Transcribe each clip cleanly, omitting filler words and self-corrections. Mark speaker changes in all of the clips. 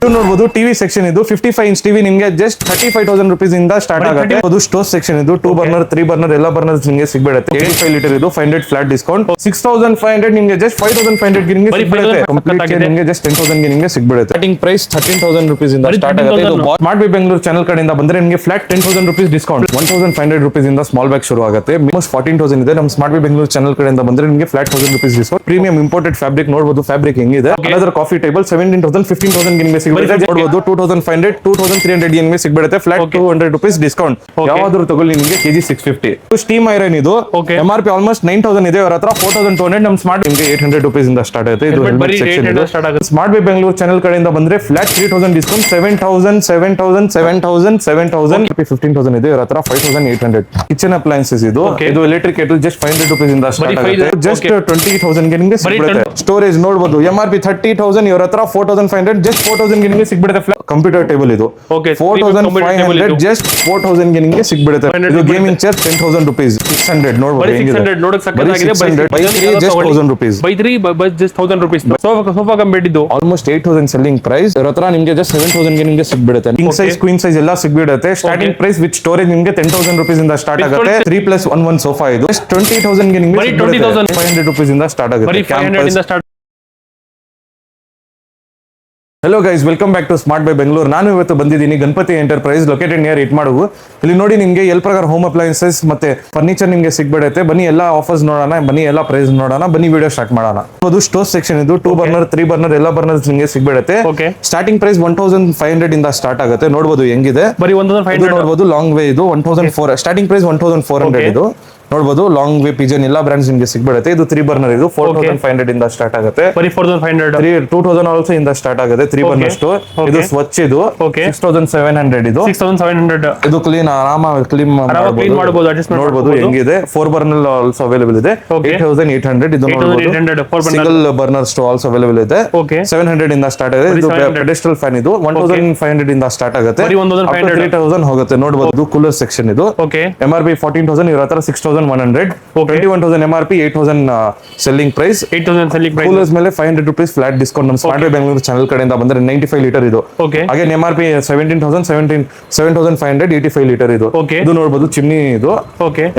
Speaker 1: ಇದು ನೋಡಬಹುದು TV section ಇದು 55 ಇಂಚ್ ಟಿವಿ ನಿಮಗೆ ಜಸ್ಟ್ 35,000 ರೂಪೀಸ್ ಇಂದ ಸ್ಟಾರ್ಟ್ ಆಗುತ್ತೆ. ಅದು ಸ್ಟೋವ್ ಸೆಕ್ಷನ್ ಇದು 2 ಬರ್ನರ್ 3 ಬರ್ನರ್ ಎಲ್ಲ ಬರ್ನರ್ಸ್ ನಿಮಗೆ ಸಿಗಬಿಡುತ್ತೆ. 85 ಲೀಟರ್ ಇದು 500 ಫ್ಲಾಟ್ ಡಿಸ್ಕೌಂಟ್ 6,500 ನಿಮಗೆ ಜಸ್ಟ್ 5,500 ಗೆ ನಿಮಗೆ ಸಿಗಬಿಡುತ್ತೆ. ಕಂಪ್ಲೀಟ್ ನಿಮಗೆ ಜಸ್ಟ್ 10,000 ಗೆ ನಿಮಗೆ ಸಿಗಬಿಡುತ್ತೆ. ಸ್ಟಾರ್ಟಿಂಗ್ ಪ್ರೈಸ್ 13,000 ರೂಪೀಸ್ ಇಂದ ಸ್ಟಾರ್ಟ್ ಆಗುತ್ತೆ. ಇದು ಸ್ಮಾರ್ಟ್ ಬೈ ಬೆಂಗಳೂರು ಚಾನೆಲ್ ಕಡೆಯಿಂದ ಬಂದ್ರೆ ನಿಮಗೆ ಫ್ಲಾಟ್ 10,000 ರೂಪೀಸ್ ಡಿಸ್ಕೌಂಟ್ 1,500 ರೂಪೀಸ್ ಇಂದ ಸ್ಮಾಲ್ ಬ್ಯಾಗ್ ಶುರು ಆಗುತ್ತೆ. ಆಲ್ಮೋಸ್ಟ್ 14,000 ಇದೆ. ನಮ್ಮ ಸ್ಮಾರ್ಟ್ ಬೈ ಬೆಂಗಳೂರು ಚಾನೆಲ್ ಕಡೆಯಿಂದ ಬಂದ್ರೆ ನಿಮಗೆ flat 1,000 rupees discount. Premium imported fabric ನೋಡಬಹುದು. ಫ್ಯಾಬ್ರಿಕ್ ಹೆಂಗಿದೆ. ಅದರ ಕಾಫಿ ಟೇಬಲ್ 17,000 15,000 ಗೆ ನಿಮಗೆ ಸಿಗಬಿಡುತ್ತೆ. ನೋಡಬಹುದು 2,500 2,300 ಗೆ ನಿಮಗೆ ಸಿಗಬಿಡುತ್ತೆ. Flat 200 rupees discount. ಯಾವಾದರೂ ತಗೊಳ್ಳಿ ನಿಮಗೆ ಕೆಜಿ 650. ಸ್ಟೀಮ್ ಐರನ್ ಇದು MRP ಆಲ್ಮೋಸ್ಟ್ 9,000 ಇದೆ. ಅವರ ಹತ್ರ 4,200. ನಮ್ಮ ಸ್ಮಾರ್ಟ್ ನಿಮಗೆ 800 ರೂಪೀಸ್ ಇಂದ ಸ್ಟಾರ್ಟ್ ಆಗುತ್ತೆ. ಇದು ಹೆಲ್ಮೆಟ್ ಸೆಕ್ಷನ್ ಇದು. ಸ್ಮಾರ್ಟ್ ಬೈ ಬೆಂಗಳೂರು ಚಾನೆಲ್ ಕಡೆಯಿಂದ ಬಂದ್ರೆ ಫ್ಲಾಟ್ 3,000 ಡಿಸ್ಕೌಂಟ್ 7,000 7,000 7,000 7,000 15,000 ಇದೆ. ಅವರ ಹತ್ರ 5,800. ಕಿಚನ್ ಅಪ್ಲಯನ್ಸಸ್ ಇದು. ಇದು ಎಲೆಕ್ಟ್ರಿಕ್ ಕೇಟಲ್ ಜಸ್ಟ್ 500 ರೂಪೀಸ್ ಇಂದ ಸ್ಟಾರ್ಟ್ ಆಗುತ್ತೆ. ಜಸ್ಟ್ 20,000 ಗೆ ನಿಮಗೆ ಸಿಗಬಿಡುತ್ತೆ. ಸ್ಟೋರೇಜ್ ನೋಡಬಹುದು MRP 30,000 ಇವರ ಹತ್ರ 4,500 ಜಸ್ಟ್ 4,000 ಗೆ ನಿಮಗೆ ಸಿಗಬಿಡುತ್ತೆ. ಕಂಪ್ಯೂಟರ್ ಟೇಬಲ್ ಇದು 4,500 ಜಸ್ಟ್ 4,000 ಗೆ ನಿಮಗೆ ಸಿಗಬಿಡುತ್ತೆ. ಇದು ಗೇಮಿಂಗ್ ಚೇರ್ 10,000 ರೂಪೀಸ್ 600 ನೋಡಬಹುದು.
Speaker 2: 600 ನೋಡಕ್ಕೆ ಸಕ್ಕತ್ತಾಗಿದೆ.
Speaker 1: By 3 just 1,000 rupees.
Speaker 2: By 3 just 1,000 rupees. Sofa cum bed ಇದು
Speaker 1: ಆಲ್ಮೋಸ್ಟ್ 8,000 ಸೆಲ್ಲಿಂಗ್ ಪ್ರೈಸ್. ಇವರ ಹತ್ರ ನಿಮಗೆ ಜಸ್ಟ್ 7,000 ಗೆ ನಿಮಗೆ ಸಿಗಬಿಡುತ್ತೆ. ಕಿಂಗ್ ಸೈಜ್ ಕ್ವೀನ್ ಸೈಜ್ ಎಲ್ಲ ಸಿಗಬಿಡುತ್ತೆ. ಸ್ಟಾರ್ಟಿಂಗ್ ಪ್ರೈಸ್ ವಿತ್ ಸ್ಟೋರೇಜ್ ನಿಮಗೆ 10,000 ರೂಪೀಸ್ ಇಂದ ಸ್ಟಾರ್ಟ್ ಆಗುತ್ತೆ. 3+1 ಸೋಫಾ ಇದು ಜಸ್ಟ್ 20,000 ಗೆ ನಿಮಗೆ 500 ರೂಪೀಸ್ ಇಂದ ಸ್ಟಾರ್ಟ್ ಆಗುತ್ತೆ. Hello guys, welcome back to Smart by Bengaluru. ನಾನು ಇವತ್ತು ಬಂದಿದ್ದೀನಿ Ganapati enterprise located near Ittamadu. ಇಲ್ಲಿ ನೋಡಿ ನಿಮಗೆ ಎಲ್ ಪ್ರಕಾರ ಹೋಮ್ ಅಪ್ಲಯನ್ಸಸ್ ಮತ್ತೆ ಫರ್ನಿಚರ್ ನಿಮಗೆ ಸಿಗ್ಬಿಡುತ್ತೆ. ಬನ್ನಿ ಎಲ್ಲ ಆಫರ್ಸ್ ನೋಡೋಣ, ಬನ್ನಿ ಎಲ್ಲ ಪ್ರೈಸ್ ನೋಡೋಣ, ಬನ್ನಿ ವಿಡಿಯೋ ಸ್ಟಾರ್ಟ್ ಮಾಡೋಣ. ಅದು ಸ್ಟೋವ್ ಸೆಕ್ಷನ್ ಇದು 2 ಬರ್ನರ್ 3 ಬರ್ನರ್ ಎಲ್ಲ ಬರ್ನರ್ಸ್ ನಿಮಗೆ ಸಿಗ್ಬಿಡುತ್ತೆ. ಸ್ಟಾರ್ಟಿಂಗ್ ಪ್ರೈಸ್ 1,500 ಇಂದ ಸ್ಟಾರ್ಟ್ ಆಗುತ್ತೆ. ನೋಡಬಹುದು ಹೆಂಗಿದೆ.
Speaker 2: ಬರೀ 1,500
Speaker 1: ನೋಡಬಹುದು. ಲಾಂಗ್ ವೇ ಇದು 1,400 ಸ್ಟಾರ್ಟಿಂಗ್ ಪ್ರೈಸ್ 1,400 ಇದು ನೋಡಬಹುದು. ಲಾಂಗ್ ವೇ ಪಿಜನ್ ಎಲ್ಲ ಬ್ರಾಂಡ್ಸ್ ನಿಮಗೆ ಸಿಗಬಿಡುತ್ತೆ. ಇದು 3 ಬರ್ನರ್ ಇದು 4,500 ಇಂದ ಸ್ಟಾರ್ಟ್ ಆಗುತ್ತೆ.
Speaker 2: ಬರೀ 4,500
Speaker 1: 2,000 ಆಲ್ಸೋ ಇಂದ ಸ್ಟಾರ್ಟ್ ಆಗುತ್ತೆ. 3 ಬರ್ನರ್ ಸ್ಟೋವ್ ಇದು ಸ್ವಚ್ಛ ಇದು 6,700 ಇದು
Speaker 2: 6,700
Speaker 1: ಇದು ಕ್ಲೀನ್ ಆರಾಮಾಗಿ ಕ್ಲೀನ್
Speaker 2: ಮಾಡಬಹುದು.
Speaker 1: ನೋಡಬಹುದು ಹೆಂಗಿದೆ. 4 ಬರ್ನರ್ ಆಲ್ಸೋ ಅವೈಲೇಬಲ್ ಇದೆ. 8,800 ಇದು ನೋಡಬಹುದು. Single burner stove also available ಇದೆ. 700 ಇಂದ ಸ್ಟಾರ್ಟ್ ಆಗಿದೆ. ಇದು ಪೆಡೆಸ್ಟ್ರಲ್ ಫ್ಯಾನ್ ಇದು 1,500 ಇಂದ ಸ್ಟಾರ್ಟ್ ಆಗುತ್ತೆ. 3,000 ಹೋಗುತ್ತೆ. ನೋಡಬಹುದು ಕೂಲರ್ ಸೆಕ್ಷನ್ ಇದು MRP 14,000 ಇವರ ಹತ್ರ 6,100 21,000 MRP 8,000 selling price. 8,000 selling price coolers ಮೇಲೆ 500 ರೂಪೀಸ್ ಫ್ಲಾಟ್ ಡಿಸ್ಕೌಂಟ್. ನಮ್ಮ ಸ್ಮಾರ್ಟ್ ಬೈ ಬೆಂಗಳೂರು ಚಾನೆಲ್ ಕಡೆಯಿಂದ ಬಂದ್ರೆ 95 ಲೀಟರ್ ಇದು. ಹಾಗೆ MRP 7,500 85 ಲೀಟರ್ ಇದು. ಇದು ನೋಡಬಹುದು ಚಿಮ್ನಿ ಇದು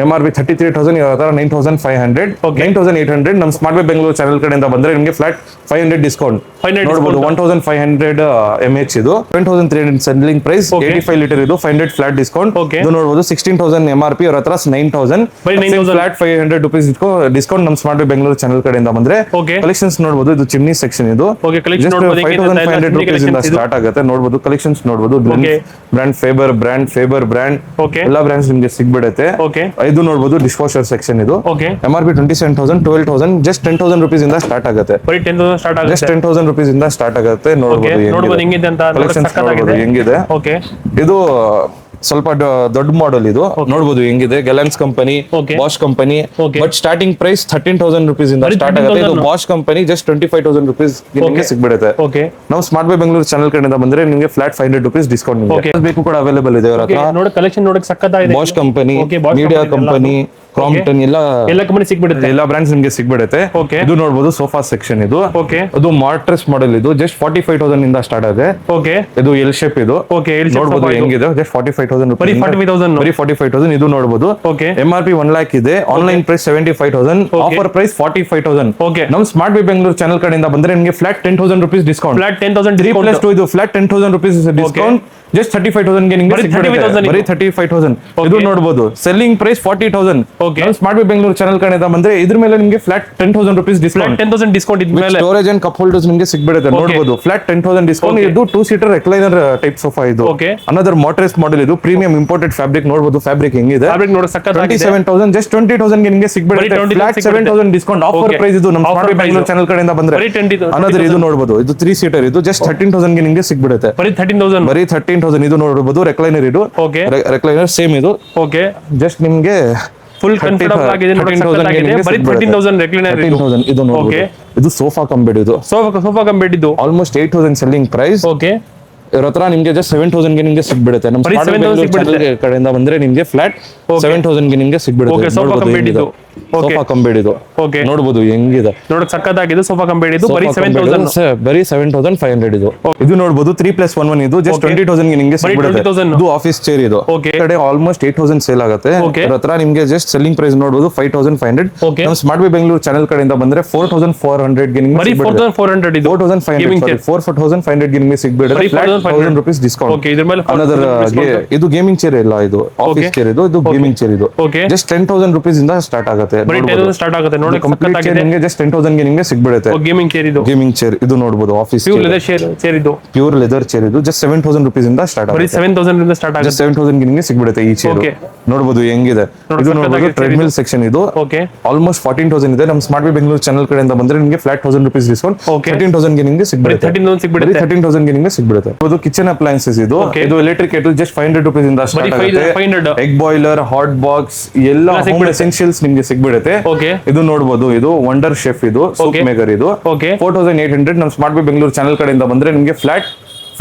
Speaker 1: MRP 33,000 ಇವರ ಹತ್ರ 9,500 9,800. ನಮ್ಮ ಸ್ಮಾರ್ಟ್ ಬೈ ಬೆಂಗಳೂರು ಚಾನೆಲ್ ಕಡೆಯಿಂದ ಬಂದ್ರೆ ನಿಮಗೆ ಫ್ಲಾಟ್ 500 ಡಿಸ್ಕೌಂಟ್ ನೋಡಬಹುದು. 1,500 mAh ಇದು 7,300 ಸೆಲ್ಲಿಂಗ್ ಪ್ರೈಸ್. 85 ಲೀಟರ್ ಇದು 500 ಫ್ಲಾಟ್ ಡಿಸ್ಕೌಂಟ್. ಇದು ನೋಡಬಹುದು 16,000 MRP ಇವರ ಹತ್ರ 9,000 ಫ್ಲಾಟ್ 500 ರೂಪೀಸ್ ಡಿಸ್ಕೌಂಟ್. ನಮ್ಮ ಸ್ಮಾರ್ಟ್ ಬೈ ಬೆಂಗಳೂರು ಚಾನೆಲ್ ಕಡೆಯಿಂದ ಬಂದ್ರೆ ಕಲೆಕ್ಷನ್ಸ್ ನೋಡಬಹುದು. ಇದು ಚಿಮ್ನಿ ಸೆಕ್ಷನ್ ಇದು 5,500 ರೂಪೀಸ್ ಇಂದ ಸ್ಟಾರ್ಟ್ ಆಗುತ್ತೆ. ನೋಡಬಹುದು ಕಲೆಕ್ಷನ್ಸ್ ನೋಡಬಹುದು. ಬ್ರಾಂಡ್ ಫೇಬರ್ ಬ್ರ್ಯಾಂಡ್ ಎಲ್ಲ ಬ್ರಾಂಡ್ಸ್ ನಿಮಗೆ ಸಿಗ್ಬಿಡುತ್ತೆ. ಇದು ನೋಡಬಹುದು ಡಿಶ್ ವಾಷರ್ ಸೆಕ್ಷನ್ ಇದು MRP 27,000 12,000 ಜಸ್ಟ್ 10,000 ರೂಪೀಸ್ ಇಂದ ಸ್ಟಾರ್ಟ್ ಆಗುತ್ತೆ. ಜಸ್ಟ್ 10,000 ರೂಪೀಸ್ ಇಂದ ಸ್ಟಾರ್ಟ್ ಆಗುತ್ತೆ. ನೋಡಬಹುದು ಹೆಂಗಿದೆ. ಇದು ಸ್ವಲ್ಪ ದೊಡ್ಡ ಮಾಡೆಲ್ ಇದು ನೋಡಬಹುದು ಹೆಂಗಿದೆ. Galanz company Bosch company but starting price 13,000 rupees ಇಂದ ಸ್ಟಾರ್ಟ್ ಆಗುತ್ತೆ. ಇದು ಬಾಷ್ ಕಂಪನಿ ಜಸ್ಟ್ 25,000 ರೂಪೀಸ್ ನಿಮಗೆ ಸಿಗ್ಬಿಡುತ್ತೆ. ನಾವು ಸ್ಮಾರ್ಟ್ ಬೈ ಬೆಂಗಳೂರು ಚಾನೆಲ್ ಕಡೆಯಿಂದ ಬಂದ್ರೆ ನಿಮಗೆ ಫ್ಲಾಟ್ 500 ರೂಪೀಸ್ ಡಿಸ್ಕೌಂಟ್ ನಿಮಗೆ ಬೇಕು ಕೂಡ ಅವೈಲೇಬಲ್ ಇದೆ. ಅವರ ಹತ್ರ
Speaker 2: ಕಲೆಕ್ಷನ್ ನೋಡಕ್ಕೆ ಸಕ್ಕತ್ತಾಗಿದೆ.
Speaker 1: Bosch company media company Crompton ಎಲ್ಲ ಕಂಪನಿ ಸಿಗ್ಬಿಡುತ್ತೆ. ಎಲ್ಲ ಬ್ರಾಂಡ್ಸ್ ನಿಮಗೆ ಸಿಗ್ಬಿಡುತ್ತೆ. ಇದು ನೋಡಬಹುದು ಸೋಫಾ ಸೆಕ್ಷನ್ ಇದು ಅದು ಮಾರ್ಟ್ರೆಸ್ ಮಾಡೆಲ್ ಇದು ಜಸ್ಟ್ 45,000 ಇಂದ ಸ್ಟಾರ್ಟ್ ಆಗಿದೆ. ಇದು ಎಲ್ ಶೇಪ್ ಇದು ನೋಡಬಹುದು ಹೆಂಗಿದೆ. ಜಸ್ಟ್ 45,000 ಬರೀ 45,000 ಇದು ನೋಡಬಹುದು. MRP 1 lakh ಇದೆ. Online price 75,000 offer price 45,000. ನಮ್ಮ ಸ್ಮಾರ್ಟ್ ಬೈ ಬೆಂಗಳೂರು ಚಾನೆಲ್ ಕಡೆಯಿಂದ ಬಂದ್ರೆ ನಿಮಗೆ ಫ್ಲಾಟ್ 10,000 ರೂಪೀಸ್ ಡಿಸ್ಕೌಂಟ್. ಫ್ಲಾಟ್ 10,000 3+2 ಇದು ಫ್ಲಾಟ್ 10,000 ರೂಪೀಸ್ ಡಿಸ್ಕೌಂಟ್. ಜಸ್ಟ್ 35,000 ಗೆ ನಿಮಗೆ ಬರೀ 35,000 ಇದು ನೋಡಬಹುದು. Selling price 40,000. Smart by Bengaluru channel ಕಡೆಯಿಂದ ಬಂದ್ರೆ ಇದ್ರ ಮೇಲೆ ನಿಮಗೆ ಫ್ಲಾಟ್ 10,000 ರೂಪೀಸ್ ಡಿಸ್ಕೌಂಟ್. 10,000 ಡಿಸ್ಕೌಂಟ್ ಇದ್ಮೇಲೆ ಸ್ಟೋರೇಜ್ ಅಂಡ್ ಕಪ್ ಹೋಲ್ಡರ್ಸ್ ನಿಮಗೆ ಸಿಗ್ಬಿಡುತ್ತೆ. ನೋಡಬಹುದು ಫ್ಲಾಟ್ 10,000 ಡಿಸ್ಕೌಂಟ್. ಇದು 2 ಸೀಟರ್ ರೆಕ್ಲೈನರ್ ಟೈಪ್ ಸೋಫಾ ಇದು ಅನದರ್ ಮಾಟ್ರೆಸ್ ಮಾಡೆಲ್ ಇದು ಪ್ರೀಮಿಯಂ ಇಂಪೋರ್ಟೆಡ್ ಫ್ಯಾಬ್ರಿಕ್. ನೋಡಬಹುದು ಫ್ಯಾಬ್ರಿಕ್ ಹೆಂಗಿದೆ. 27,000 ಜಸ್ಟ್ 20,000 ಗೆ ನಿಮಗೆ ಸಿಗ್ಬಿಡುತ್ತೆ. ಫ್ಲಾಟ್ 7,000 ಡಿಸ್ಕೌಂಟ್ ಆಫರ್ ಪ್ರೈಸ್ ಇದು ನಮ್ಮ ಸ್ಮಾರ್ಟ್ ಬೈ ಬೆಂಗಳೂರು ಚಾನೆಲ್ ಕಡೆಯಿಂದ ಬಂದ್ರೆ ಅನದರ್ ಇದು ನೋಡಬಹುದು. ಇದು 3 ಸೀಟರ್ ಇದು ಜಸ್ಟ್ 13,000 ಗೆ ನಿಮಗೆ ಸಿಗ್ಬಿಡುತ್ತೆ. ಬರೀ 13,000 ಇದು ನೋಡಬಹುದು. ರೆಕ್ಲೈನರ್ ಇದು ರೆಕ್ಲೈನರ್ ಸೇಮ್ ಇದು ಜಸ್ಟ್ ನಿಮಗೆ ಫುಲ್ ಕಂಫರ್ಟಬಲ್ ಆಗಿದೆ. ಬರೀ 13,000 ರೆಕ್ಲೈನರ್ ಇದು ನೋಡಬಹುದು. ಇದು ಸೋಫಾ ಕಮ್ ಬೆಡ್ ಇದು ಆಲ್ಮೋಸ್ಟ್ 8,000 ಸೆಲ್ಲಿಂಗ್ ಪ್ರೈಸ್. ಇವ್ರ ಹತ್ರ ನಿಮಗೆ ಜಸ್ಟ್ 7,000 ಗೆ ನಿಮಗೆ ಸಿಗ್ಬಿಡುತ್ತೆ. ನಮ್ಮ ಕಡೆಯಿಂದ ಬಂದ್ರೆ ನಿಮಗೆ ಫ್ಲಾಟ್ 7,000 ಗೆ ನಿಮಗೆ ಸಿಗ್ಬಿಡುತ್ತೆ. ಸೋಫಾ ಕಂಬೇಡ್ ಇದು
Speaker 2: ಓಕೆ
Speaker 1: ನೋಡಬಹುದು ಹೆಂಗಿದೆ,
Speaker 2: ನೋಡಕ್ ಸಕ್ಕತ್ತಾಗಿದೆ. ಸೋಫಾ ಕಂಬೇಡ್ ಇದು ಬರೀ 7,000
Speaker 1: ಬರೀ 7,500 ಇದು. ಇದು ನೋಡಬಹುದು 3+1 ಇದು ಜಸ್ಟ್ 20,000 ಗೆ ನಿಮಗೆ ಸಿಗ್ಬಿಡುತ್ತೆ.
Speaker 2: 20,000
Speaker 1: ಇದು ಆಫೀಸ್ ಚೇರ್ ಇದು.
Speaker 2: Okay.
Speaker 1: ಕಡೆ ಆಲ್ಮೋಸ್ಟ್ 8,000 ಸೇಲ್ ಆಗುತ್ತೆ.
Speaker 2: Okay.
Speaker 1: ಇದ್ರ ಹತ್ರ ನಿಮಗೆ ಜಸ್ಟ್ ಸೆಲ್ಲಿಂಗ್ ಪ್ರೈಸ್ ನೋಡಬಹುದು 5,500.
Speaker 2: Okay.
Speaker 1: ನಮ್ಮ ಸ್ಮಾರ್ಟ್ ಬೈ ಬೆಂಗಳೂರು ಚಾನೆಲ್ ಕಡೆಯಿಂದ ಬಂದ್ರೆ 4,400 ಗೆ ನಿಮಗೆ
Speaker 2: ಬರೀ 4,400 ಇದು
Speaker 1: 4,500 ಗೆ ನಿಮಗೆ ಸಿಗ್ಬಿಡುತ್ತೆ. 1,000 rupees ಡಿಸ್ಕೌಂಟ್.
Speaker 2: ಓಕೆ ಇದ್ರ ಮೇಲೆ
Speaker 1: ಅನದರ್ ಇದು ಗೇಮಿಂಗ್ ಚೇರ್ ಇಲ್ಲ, ಇದು ಆಫೀಸ್ ಚೇರ್ ಇದು ಗೇಮಿಂಗ್ ಚೇರ್ ಇದು.
Speaker 2: ಓಕೆ
Speaker 1: ಜಸ್ಟ್ 10,000 rupees ಇಂದ ಸ್ಟಾರ್ಟ್ ಆಗುತ್ತೆ.
Speaker 2: ಬರೀ 10,000 ಸ್ಟಾರ್ಟ್ ಆಗುತ್ತೆ. ನೋಡಿ
Speaker 1: ಕಂಪ್ಲೀಟ್ ಚೇರ್ ನಿಮಗೆ ಜಸ್ಟ್ 10,000 ಗೆ ನಿಮಗೆ ಸಿಗ್ಬಿಡುತ್ತೆ.
Speaker 2: ಗೇಮಿಂಗ್ ಚೇರ್ ಇದು
Speaker 1: ಗೇಮಿಂಗ್ ಚೇರ್ ಇದು ನೋಡಬಹುದು ಆಫೀಸ್
Speaker 2: ಪ್ಯೂರ್ ಲೆದರ್ ಚೇರ್ ಇದು
Speaker 1: ಪ್ಯೂರ್ ಲೆದರ್ ಚೇರ್ ಇದು ಜಸ್ಟ್ 7,000 rupees ಇಂದ ಸ್ಟಾರ್ಟ್
Speaker 2: ಬರೀ
Speaker 1: ಆಗುತ್ತೆ.
Speaker 2: 7,000 ಇಂದ ಸ್ಟಾರ್ಟ್ ಆಗುತ್ತೆ.
Speaker 1: ಜಸ್ಟ್ 7,000 ಗೆ ನಿಮಗೆ ಸಿಗ್ಬಿಡುತ್ತೆ ಈ ಚೇರ್.
Speaker 2: Okay.
Speaker 1: ನೋಡಬಹುದು ಹೆಂಗಿದೆ ಇದು. ನೋಡಬಹುದು ಟ್ರೆಡ್ಮಿಲ್ ಸೆಕ್ಷನ್ ಇದು.
Speaker 2: ಓಕೆ
Speaker 1: ಆಲ್ಮೋಸ್ಟ್ 14,000 ಇದೆ. ನಮ್ಮ ಸ್ಮಾರ್ಟ್ ಬೈ ಬೆಂಗಳೂರು ಚಾನೆಲ್ ಕಡೆಯಿಂದ ಬಂದ್ರೆ ನಿಮಗೆ ಫ್ಲಾಟ್ 1,000 rupees ಡಿಸ್ಕೌಂಟ್.
Speaker 2: Okay.
Speaker 1: 13,000 ಗೆ ನಿಮಗೆ ಸಿಗ್ಬಿಡುತ್ತೆ.
Speaker 2: 13,000 ಸಿಗ್ಬಿಡುತ್ತೆ.
Speaker 1: 13,000 ಗೆ ನಿಮಗೆ ಸಿಗ್ಬಿಡುತ್ತೆ. ಇದು ಕಿಚನ್ ಅಪ್ಲಯನ್ಸಸ್ ಇದು.
Speaker 2: Okay.
Speaker 1: ಇದು ಎಲೆಕ್ಟ್ರಿಕ್ ಕೇಟಲ್ ಜಸ್ಟ್ 500 rupees ಇಂದ ಸ್ಟಾರ್ಟ್
Speaker 2: ಬರೀ
Speaker 1: ಆಗುತ್ತೆ.
Speaker 2: 500
Speaker 1: ಎಗ್ ಬಾಯ್ಲರ್, ಹಾಟ್ ಬಾಕ್ಸ್ ಎಲ್ಲ ಹೋಮ್ ಎಸೆನ್ಷಿಯಲ್ಸ್ ನಿಮಗೆ ಸಿಗ್ಬಿಡುತ್ತೆ.
Speaker 2: ಓಕೆ
Speaker 1: ಇದು ನೋಡಬಹುದು ಇದು ವಂಡರ್ ಶೆಫ್ ಇದು ಸೂಪ್
Speaker 2: Okay.
Speaker 1: ಮೇಕರ್ ಇದು.
Speaker 2: ಓಕೆ
Speaker 1: 4,800 ನಮ್ಮ ಸ್ಮಾರ್ಟ್ ಬೈ ಬೆಂಗಳೂರು ಚಾನೆಲ್ ಕಡೆಯಿಂದ ಬಂದ್ರೆ ನಿಮಗೆ ಫ್ಲಾಟ್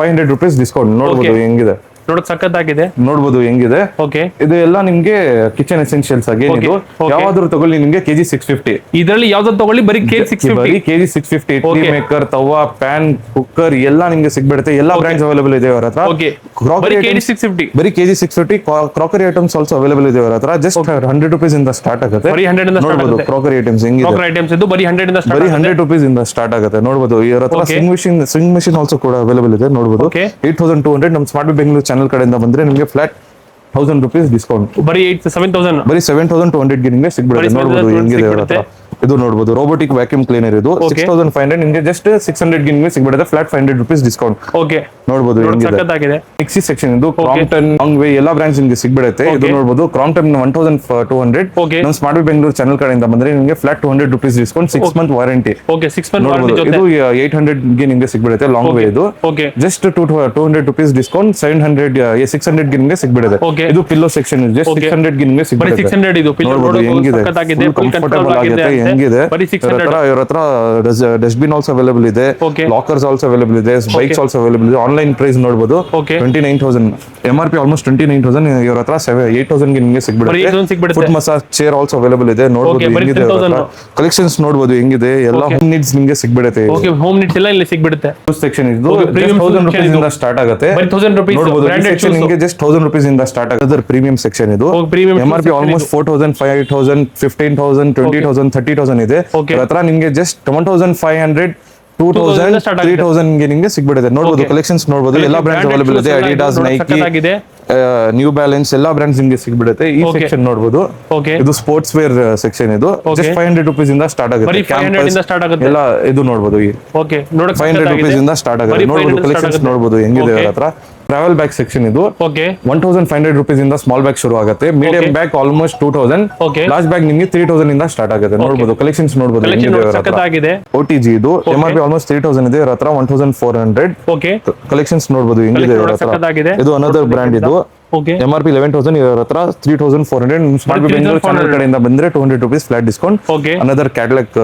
Speaker 1: 500 rupees ಡಿಸ್ಕೌಂಟ್. ನೋಡಬಹುದು ಹೆಂಗಿದೆ,
Speaker 2: ನೋಡಕ್ ಸಕ್ಕತ್ತಾಗಿದೆ.
Speaker 1: ನೋಡಬಹುದು ಹೆಂಗಿದೆ.
Speaker 2: ಓಕೆ
Speaker 1: ಇದು ಎಲ್ಲ ನಿಮ್ಗೆ ಕಿಚನ್ ಎಸೆನ್ಷಿಯಲ್ಸ್ ಅಗೇನ್ ಇದು.
Speaker 2: Okay.
Speaker 1: ಯಾವಾದ್ರೂ ತಗೊಳ್ಳಿ ನಿಮ್ಗೆ ಕೆಜಿ 650.
Speaker 2: ಇದರಲ್ಲಿ ಯಾವ್ದು ತಗೊಳ್ಳಿ ಬರೀ KG 650
Speaker 1: KG 650 idli
Speaker 2: Okay.
Speaker 1: Maker, tawa, pan, cooker ಎಲ್ಲ ನಿಮ್ಗೆ ಸಿಗ್ಬಿಡುತ್ತೆ. ಎಲ್ಲ ಬ್ರಾಂಡ್ಸ್ ಅವೈಲೇಬಲ್ ಇದೆ ಅವರ ಹತ್ರ.
Speaker 2: ಓಕೆ
Speaker 1: ಕ್ರಾಕರಿ
Speaker 2: ಬರೀ KG 650
Speaker 1: ಬರೀ KG 650. Crockery items also available ಇದೆ ಅವರ ಹತ್ರ. ಜಸ್ಟ್ 100 rupees ಇಂದ ಸ್ಟಾರ್ಟ್ ಆಗುತ್ತೆ.
Speaker 2: ಬರೀ 100 ಇಂದ ಸ್ಟಾರ್ಟ್
Speaker 1: ನೋಡಬಹುದು
Speaker 2: ಆಗುತ್ತೆ.
Speaker 1: ಕ್ರಾಕರಿ ಐಟಮ್ಸ್ ಹೆಂಗಿದೆ.
Speaker 2: ಕ್ರಾಕರಿ ಐಟಮ್ಸ್ ಇದು ಬರೀ 100 ಇಂದ ಸ್ಟಾರ್ಟ್
Speaker 1: ಬರೀ
Speaker 2: ಆಗುತ್ತೆ.
Speaker 1: 100 rupees ಇಂದ ಸ್ಟಾರ್ಟ್ ಆಗುತ್ತೆ. ನೋಡಬಹುದು ಇವರ ಹತ್ರ
Speaker 2: Okay.
Speaker 1: ಸ್ವಿಂಗ್ ಮಿಷಿನ್ ಆಲ್ಸೋ ಕೂಡ ಅವೈಲೇಬಲ್ ಇದೆ. ನೋಡಬಹುದು
Speaker 2: Okay.
Speaker 1: 8,200 ನಮ್ಮ ಸ್ಮಾರ್ಟ್ ಬೈ ಬೆಂಗಳೂರು ಚಾನೆಲ್ ಕಡೆಯಿಂದ ಬಂದ್ರೆ ನಿಮಗೆ ಫ್ಲಾಟ್ 1,000 rupees ಡಿಸ್ಕೌಂಟ್.
Speaker 2: ಬರೀ 7,000
Speaker 1: ಬರೀ 7,200 ಗೆ ನಿಮಗೆ ಸಿಗ್ಬಿಡುತ್ತೆ.
Speaker 2: ಬರೀ
Speaker 1: ನೋಡಬಹುದು
Speaker 2: 7,200
Speaker 1: ಹೆಂಗಿದೆ ಇವರ ಹತ್ರ.
Speaker 2: ಸಿಗ್ಬಿಡುತ್ತೆ.
Speaker 1: ಇದು ನೋಡಬಹುದು ರೋಬೋಟಿಕ್ ವ್ಯಾಕ್ಯೂಮ್ ಕ್ಲೀನರ್ ಇದು.
Speaker 2: Okay.
Speaker 1: 6,500 ನಿಮಗೆ ಜಸ್ಟ್ 600 ಗೆ ನಿಮಗೆ ಸಿಗ್ಬಿಡುತ್ತೆ. Flat 500 rupees discount.
Speaker 2: ಓಕೆ
Speaker 1: ನೋಡಬಹುದು ಹೆಂಗಿದೆ.
Speaker 2: ಸಕ್ಕತ್ತಾಗಿದೆ.
Speaker 1: ಮಿಕ್ಸಿ ಸೆಕ್ಷನ್ ಇದು. ಕ್ರಾಂಪ್ಟನ್, ಲಾಂಗ್ ವೇ ಎಲ್ಲ ಬ್ರಾಂಡ್ಸ್ ನಿಮಗೆ ಸಿಗ್ಬಿಡುತ್ತೆ. ಇದು
Speaker 2: Okay.
Speaker 1: ನೋಡಬಹುದು ಕ್ರಾಂಪ್ಟನ್ 1,200.
Speaker 2: Okay.
Speaker 1: ನಮ್ಮ ಸ್ಮಾರ್ಟ್ ಬೈ ಬೆಂಗಳೂರು ಚಾನೆಲ್ ಕಡೆಯಿಂದ ಬಂದ್ರೆ ನಿಮಗೆ flat 200 rupees discount. 6 month warranty.
Speaker 2: Okay 6 month
Speaker 1: ನೋಡಬಹುದು
Speaker 2: ವಾರಂಟಿ
Speaker 1: ಇದು
Speaker 2: ಜೊತೆ
Speaker 1: 800 ಗೆ ನಿಮಗೆ ಸಿಗ್ಬಿಡುತ್ತೆ. ಲಾಂಗ್ ವೇ ಇದು
Speaker 2: ಓಕೆ
Speaker 1: ಜಸ್ಟ್ 200 rupees ಡಿಸ್ಕೌಂಟ್. 600 ಗೆ ನಿಮಗೆ ಸಿಗ್ಬಿಡುತ್ತೆ.
Speaker 2: Okay.
Speaker 1: ಇದು ಪಿಲ್ಲೋ ಸೆಕ್ಷನ್ ಜಸ್ಟ್
Speaker 2: Okay.
Speaker 1: 600 ಗೆ ನಿಮಗೆ
Speaker 2: ಬರೀ
Speaker 1: ಸಿಗ್ಬಿಡುತ್ತೆ.
Speaker 2: 600 ಇದು ಪಿಲ್ಲೋ
Speaker 1: ನೋಡಬಹುದು
Speaker 2: ನೋಡೋಕೆ
Speaker 1: ಹೆಂಗಿದೆ,
Speaker 2: ಸಕ್ಕತ್ತಾಗಿದೆ.
Speaker 1: ಫುಲ್
Speaker 2: ಫುಲ್
Speaker 1: ಕಂಫರ್ಟಬಲ್
Speaker 2: ಕಂಫರ್ಟಬಲ್
Speaker 1: ಆಗಿದೆ
Speaker 2: ಆಗಿದೆ
Speaker 1: ಹೆಂಗಿದೆ.
Speaker 2: ಬರೀ 600
Speaker 1: ಇವ್ರ ಹತ್ರ ಡಸ್ಟ್ಬಿನ್ ಆಲ್ಸೋ ಅವೈಲೇಬಲ್ ಇದೆ.
Speaker 2: Okay.
Speaker 1: ಲಾಕರ್ಸ್ ಆಲ್ಸೋ ಅವೈಲೇಬಲ್ ಇದೆ. ಬೈಕ್ಸ್ ಆಲ್ಸೋ ಅವೈಲೇಬಲ್ ಇದೆ. ಆನ್ಲೈನ್ ಪ್ರೈಸ್ ನೋಡಬಹುದು
Speaker 2: Okay.
Speaker 1: 29,000. MRP almost 29,000. ಇವ್ರ ಹತ್ರ 8,000 ಗೆ ನಿಮಗೆ
Speaker 2: ಬರೀ
Speaker 1: ಸಿಗ್ಬಿಡುತ್ತೆ.
Speaker 2: 8,000 ಸಿಗ್ಬಿಡುತ್ತೆ.
Speaker 1: Foot massage chair also available ಇದೆ.
Speaker 2: Okay,
Speaker 1: ನೋಡಬಹುದು
Speaker 2: ಬರೀ
Speaker 1: ಹೆಂಗಿದೆ.
Speaker 2: 10,000.
Speaker 1: ಕಲೆಕ್ಷನ್ಸ್ ನೋಡಬಹುದು ಹೆಂಗಿದೆ. ಎಲ್ಲ
Speaker 2: Okay.
Speaker 1: ಹೋಮ್ ನೀಡ್ಸ್ ನಿಮಗೆ ಸಿಗ್ಬಿಡುತ್ತೆ.
Speaker 2: ಓಕೆ ಹೋಮ್ ನೀಡ್ಸ್ ಎಲ್ಲ ಇಲ್ಲಿ ಸಿಗ್ಬಿಡುತ್ತೆ.
Speaker 1: ಸೆಕ್ಷನ್ ಇದು
Speaker 2: Okay, premium
Speaker 1: 1,000
Speaker 2: section
Speaker 1: rupees
Speaker 2: ಇದು.
Speaker 1: ಇಂದ ಸ್ಟಾರ್ಟ್ ಆಗುತ್ತೆ.
Speaker 2: ಬರೀ 1,000 rupees
Speaker 1: ನೋಡಬಹುದು ಈ
Speaker 2: branded
Speaker 1: ಸೆಕ್ಷನ್
Speaker 2: shoes.
Speaker 1: ನಿಮಗೆ ಜಸ್ಟ್ 1,000 rupees ಇಂದ ಸ್ಟಾರ್ಟ್ ಆಗುತ್ತೆ. ಅದರ ಪ್ರೀಮಿಯಂ ಸೆಕ್ಷನ್ ಇದು.
Speaker 2: Okay, premium
Speaker 1: MRP
Speaker 2: section
Speaker 1: almost
Speaker 2: ಇದು.
Speaker 1: 4,000, 5,000, 15,000, 20,000, 30,000 ಇದೆ.
Speaker 2: Okay.
Speaker 1: ಇದ್ರ ಹತ್ರ ನಿಮಗೆ ಜಸ್ಟ್ 1,500, 2,000,
Speaker 2: start ಆಗುತ್ತೆ.
Speaker 1: 3,000 ಗೆ ನಿಮಗೆ ಸಿಗ್ಬಿಡುತ್ತೆ. ನೋಡಬಹುದು
Speaker 2: Okay.
Speaker 1: ಕಲೆಕ್ಷನ್ಸ್ ನೋಡಬಹುದು. ಎಲ್ಲ ಬ್ರಾಂಡ್ಸ್
Speaker 2: Branded
Speaker 1: ಅವೈಲೇಬಲ್ ಇದೆ.
Speaker 2: shoes ಎಲ್ಲ
Speaker 1: ಅಡಿಡಾಸ್,
Speaker 2: ನೋಡಕ್
Speaker 1: ನೈಕಿ,
Speaker 2: ಸಕ್ಕತ್ತಾಗಿದೆ.
Speaker 1: ನ್ಯೂ ಬ್ಯಾಲೆನ್ಸ್ ಎಲ್ಲ ಬ್ರಾಂಡ್ಸ್ ನಿಮಗೆ ಸಿಗ್ಬಿಡುತ್ತೆ. ಈ
Speaker 2: Okay.
Speaker 1: ಸೆಕ್ಷನ್ ನೋಡಬಹುದು.
Speaker 2: ಓಕೆ
Speaker 1: ಇದು ಸ್ಪೋರ್ಟ್ಸ್ ವೇರ್ ಸೆಕ್ಷನ್ ಇದು.
Speaker 2: Okay.
Speaker 1: ಜಸ್ಟ್ 500 rupees ಇಂದ ಸ್ಟಾರ್ಟ್ ಆಗುತ್ತೆ.
Speaker 2: ಬರೀ 500 ಇಂದ start ಆಗುತ್ತೆ.
Speaker 1: ಎಲ್ಲ ಇದು ನೋಡಬಹುದು.
Speaker 2: ಓಕೆ ನೋಡಕ್
Speaker 1: 500
Speaker 2: ಸಕ್ಕತ್ತಾಗಿದೆ.
Speaker 1: rupees ಇಂದ ಸ್ಟಾರ್ಟ್ ಆಗುತ್ತೆ.
Speaker 2: ಬರೀ
Speaker 1: ನೋಡಬಹುದು
Speaker 2: 500
Speaker 1: ಕಲೆಕ್ಷನ್ಸ್
Speaker 2: start
Speaker 1: ನೋಡಬಹುದು ಹೆಂಗಿದೆ
Speaker 2: Okay.
Speaker 1: ಇವ್ರ ಹತ್ರ. ಟ್ರಾವೆಲ್ ಬ್ಯಾಗ್ ಸೆಕ್ಷನ್ ಇದು.
Speaker 2: ಓಕೆ
Speaker 1: 1,500 rupees ಇಂದ ಸ್ಮಾಲ್ ಬ್ಯಾಗ್ ಶುರು ಆಗುತ್ತೆ. Medium
Speaker 2: Okay.
Speaker 1: Bag almost 2,000.
Speaker 2: Okay.
Speaker 1: Large bag ನಿಮಗೆ 3,000 ಇಂದ ಸ್ಟಾರ್ಟ್ ಆಗುತ್ತೆ. ನೋಡಬಹುದು ಕಲೆಕ್ಷನ್ಸ್ ನೋಡಬಹುದು
Speaker 2: ಕಲೆಕ್ಷನ್
Speaker 1: ಹೆಂಗಿದೆ ಇವ್ರ ಹತ್ರ.
Speaker 2: ಸಕ್ಕತ್ತಾಗಿದೆ.
Speaker 1: OTG ಇದು. MRP ಆಲ್ಮೋಸ್ಟ್ 3,000 ಇದೆ. ಇವ್ರ ಹತ್ರ 1,400.
Speaker 2: ಓಕೆ
Speaker 1: ಕಲೆಕ್ಷನ್ಸ್ ನೋಡಬಹುದು ಹೆಂಗಿದೆ
Speaker 2: Collection
Speaker 1: ಇವ್ರ
Speaker 2: ನೋಡಕ್
Speaker 1: ಹತ್ರ.
Speaker 2: ಸಕ್ಕತ್ತಾಗಿದೆ.
Speaker 1: ಇದು ಅನದರ್ ಬ್ರ್ಯಾಂಡ್ ಇದು.
Speaker 2: Okay
Speaker 1: MRP 11,000. ಇವ್ರ ಹತ್ರ 3,400. ಸ್ಮಾರ್ಟ್ ಬೈ ಬೆಂಗಳೂರು ಚಾನೆಲ್ ಕಡೆಯಿಂದ ಬಂದ್ರೆ 200 rupees flat discount.
Speaker 2: Okay
Speaker 1: another catalogue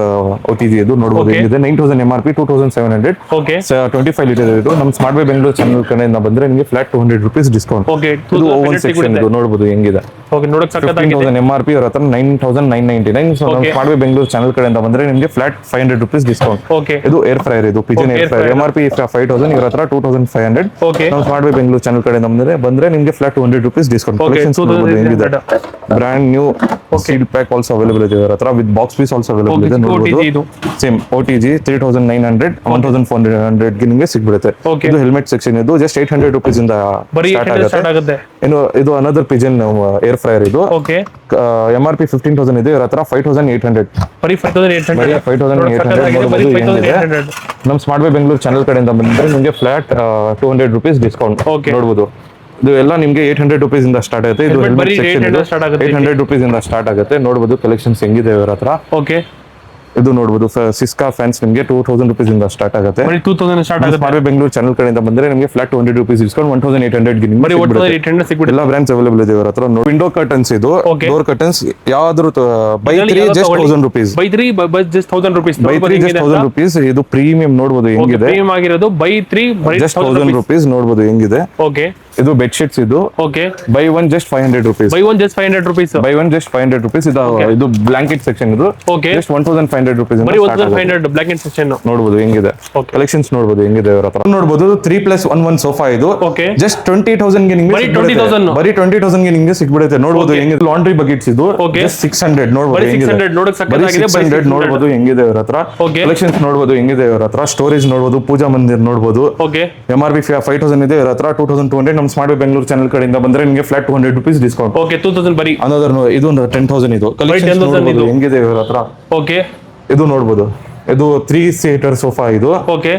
Speaker 1: OTG ಇದು ನೋಡಬಹುದು
Speaker 2: Okay.
Speaker 1: ಹೆಂಗಿದೆ. 9,000 MRP, 2,700.
Speaker 2: ಓಕೆ
Speaker 1: 25 ಲೀಟರ್ ಇದು. ನಮ್ಮ ಸ್ಮಾರ್ಟ್ ಬೈ ಬೆಂಗಳೂರು ಚಾನೆಲ್ ಕಡೆಯಿಂದ ಬಂದ್ರೆ ನಿಮಗೆ ಫ್ಲಾಟ್ 200 rupees ಡಿಸ್ಕೌಂಟ್.
Speaker 2: ಓಕೆ
Speaker 1: ಇದು ಓವನ್ ಸೆಕ್ಷನ್ ಇದು ನೋಡಬಹುದು ಹೆಂಗಿದೆ.
Speaker 2: ಓಕೆ ನೋಡಕ್ ಸಕ್ಕತ್ತಾಗಿದೆ.
Speaker 1: 15,000 MRP ಇವ್ರ ಹತ್ರ 9,999. ಸೊ ನಮ್ಮ
Speaker 2: Okay.
Speaker 1: Smart by Bengaluru channel ಕಡೆಯಿಂದ ಬಂದ್ರೆ ನಿಮಗೆ ಫ್ಲಾಟ್ 500 rupees ಡಿಸ್ಕೌಂಟ್.
Speaker 2: ಓಕೆ
Speaker 1: ಇದು ಏರ್ ಫ್ರೈಯರ್ ಇದು. Pigeon
Speaker 2: Okay,
Speaker 1: air
Speaker 2: air
Speaker 1: fryer.
Speaker 2: fryer.
Speaker 1: MRP 5,000. ಇವ್ರ ಹತ್ರ 2,500.
Speaker 2: ಓಕೆ
Speaker 1: ನಮ್ಮ ಸ್ಮಾರ್ಟ್ ಬೈ ಬೆಂಗಳೂರು ಚಾನೆಲ್ ಕಡೆಯಿಂದ ಬಂದ್ರೆ ನಿಮಗೆ flat 200 rupees discount.
Speaker 2: Okay,
Speaker 1: collections ನೋಡಬಹುದು ಹೆಂಗಿದೆ.
Speaker 2: 2,800.
Speaker 1: Brand new seal pack also available ಇದೆ ಇವ್ರ ಹತ್ರ. With box piece also available ಇದೆ.
Speaker 2: Okay,
Speaker 1: ನೋಡಬಹುದು
Speaker 2: OTG ಇದು.
Speaker 1: ಸೇಮ್ OTG 3,900, 1,400 ಗೆ ನಿಮಗೆ ಸಿಗ್ಬಿಡುತ್ತೆ.
Speaker 2: Okay.
Speaker 1: ಇದು ಹೆಲ್ಮೆಟ್ ಸೆಕ್ಷನ್ ಇದು. ಜಸ್ಟ್ 800 rupees ಇಂದ
Speaker 2: ಬರೀ
Speaker 1: ಸ್ಟಾರ್ಟ್
Speaker 2: 800 ಸ್ಟಾರ್ಟ್
Speaker 1: ಆಗುತ್ತೆ.
Speaker 2: ಆಗುತ್ತೆ.
Speaker 1: ಇದು ಅನದರ್ ಪಿಜನ್ ಏರ್ ಫ್ರೈಯರ್ ಇದು.
Speaker 2: ಓಕೆ
Speaker 1: MRP 15,000 ಇದೆ. ಇವ್ರ ಹತ್ರ 5,800.
Speaker 2: ಬರೀ 5,800
Speaker 1: ಬರೀ 5,800
Speaker 2: ಬರೀ
Speaker 1: ನೋಡಬಹುದು ಹೆಂಗಿದೆ.
Speaker 2: 5,800
Speaker 1: ನಮ್ಮ ಸ್ಮಾರ್ಟ್ ಬೈ ಬೆಂಗಳೂರು ಚಾನೆಲ್ ಕಡೆಯಿಂದ ಬಂದ್ರೆ ನಿಮಗೆ ಫ್ಲಾಟ್ 200 rupees ಡಿಸ್ಕೌಂಟ್.
Speaker 2: Okay.
Speaker 1: ನೋಡಬಹುದು ಇದು ಎಲ್ಲ ನಿಮಗೆ 800 rupees ಇಂದ ಸ್ಟಾರ್ಟ್ ಆಗುತ್ತೆ. ಇದು
Speaker 2: ಬರೀ
Speaker 1: ಹೆಲ್ಮೆಟ್ ಸೆಕ್ಷನ್
Speaker 2: 800 start ಆಗುತ್ತೆ.
Speaker 1: 800 rupees ಇಂದ ಸ್ಟಾರ್ಟ್ ಆಗುತ್ತೆ. ನೋಡಬಹುದು ಕಲೆಕ್ಷನ್ಸ್ ಹೆಂಗಿದೆ ಇವ್ರ ಹತ್ರ.
Speaker 2: ಓಕೆ
Speaker 1: ಇದು ನೋಡಬಹುದು ಸಿಸ್ಕಾ ಫ್ಯಾನ್ಸ್ ನಿಮಗೆ 2000 rupees ಇಂದ ಸ್ಟಾರ್ಟ್ ಆಗುತ್ತೆ.
Speaker 2: ಬರೀ 2000 ಸ್ಟಾರ್ಟ್ ಆಗುತ್ತೆ.
Speaker 1: ಸ್ಮಾರ್ಟ್ ಬೆಂಗಳೂರು ಚಾನಲ್ ಕಡೆಯಿಂದ ಬಂದ್ರೆ ನಿಮಗೆ ಫ್ಲಾಟ್ 200 rupees ಡಿಸ್ಕೌಂಟ್ 1800 ಗೆ
Speaker 2: ಬರೀ 1800 ಸಿಗ್ಬಿಡುತ್ತೆ.
Speaker 1: ಎಲ್ಲ ಬ್ರಾಂಡ್ಸ್ ಅವೈಲೇಬಲ್ ಇದೆ ಇವರ ಹತ್ರ. ವಿಂಡೋ ಕರ್ಟನ್ಸ್ ಇದು, ಡೋರ್ ಕರ್ಟನ್ಸ್ ಯಾವ್ದಾದ್ರು by 3 just 1000 rupees.
Speaker 2: By 3 just 1000 rupees.
Speaker 1: By 3 just 1000 rupees. ಇದು ಪ್ರೀಮಿಯಂ ನೋಡಬಹುದು ಹೆಂಗಿದೆ.
Speaker 2: ಪ್ರೀಮಿಯಂ ಆಗಿರೋದು ಬೈ 3
Speaker 1: just 1000 rupees ನೋಡಬಹುದು ಹೆಂಗಿದೆ.
Speaker 2: ಓಕೆ.
Speaker 1: ಇದು ಬೆಡ್ ಶೀಟ್ಸ್ ಇದು.
Speaker 2: Okay.
Speaker 1: By 1 just 500 rupees.
Speaker 2: By 1 just 500 rupees.
Speaker 1: By 1 just 500 rupees. ಇದು ಬ್ಲಾಂಕೆಟ್ ಸೆಕ್ಷನ್ ಇದು.
Speaker 2: ಓಕೆ.
Speaker 1: just 1500 rupees.
Speaker 2: ಬರೀ 1500 ಬ್ಲಾಂಕೆಟ್ ಸೆಕ್ಷನ್
Speaker 1: ನೋಡಬಹುದು ಹೆಂಗಿದೆ. ಕಲೆಕ್ಷನ್ಸ್ ನೋಡಬಹುದು ಹೆಂಗಿದೆ ಇವರ ಹತ್ರ. ನೋಡಬಹುದು 3+1 ಸೋಫಾ ಇದು.
Speaker 2: ಓಕೆ.
Speaker 1: just 20000 ಗೆ ನಿಮಗೆ
Speaker 2: ಬರೀ 20000
Speaker 1: ಬರೀ 20000 ಗೆ ನಿಮಗೆ ಸಿಗ್ಬಿಡುತ್ತೆ. ನೋಡಬಹುದು ಹೆಂಗಿದೆ. ಲಾಂಡ್ರಿ ಬಕೆಟ್ಸ್ ಇದು just 600 ನೋಡಬಹುದು ಹೆಂಗಿದೆ.
Speaker 2: 600 ನೋಡಕ್ಕೆ ಸಕ್ಕತ್ತಾಗಿದೆ.
Speaker 1: 600 ನೋಡಬಹುದು ಹೆಂಗಿದೆ ಇವರ ಹತ್ರ. ಕಲೆಕ್ಷನ್ಸ್ ನೋಡಬಹುದು ಹೆಂಗಿದೆ ಇವರ ಹತ್ರ. ಸ್ಟೋರೇಜ್ ನೋಡಬಹುದು, ಪೂಜಾ ಮಂದಿರ್ ನೋಡಬಹುದು.
Speaker 2: ಓಕೆ.
Speaker 1: MRP 5000 ಇದೆ ಇವರ ಹತ್ರ. 2200 ನಮ್ಮ ಸ್ಮಾರ್ಟ್ ಬೆಂಗಳೂರು ಚಾನಲ್ ಕಡೆಯಿಂದ ಬಂದ್ರೆ ನಿಮಗೆ ಫ್ಲಾಟ್ 200 rupees ಡಿಸ್ಕೌಂಟ್.
Speaker 2: ಓಕೆ. 2000 ಬರೀ.
Speaker 1: ಅನದರ್ ಇದು 10000 ಇದು. ಕಲೆಕ್ಷನ್ಸ್ ನೋಡಬಹುದು ಹೆಂಗಿದೆ ಇವರ ಹತ್ರ.
Speaker 2: ಓಕೆ.
Speaker 1: ಇದು ನೋಡಬಹುದು. ಇದು 3 seater ಸೋಫಾ ಇದು.
Speaker 2: ಓಕೆ.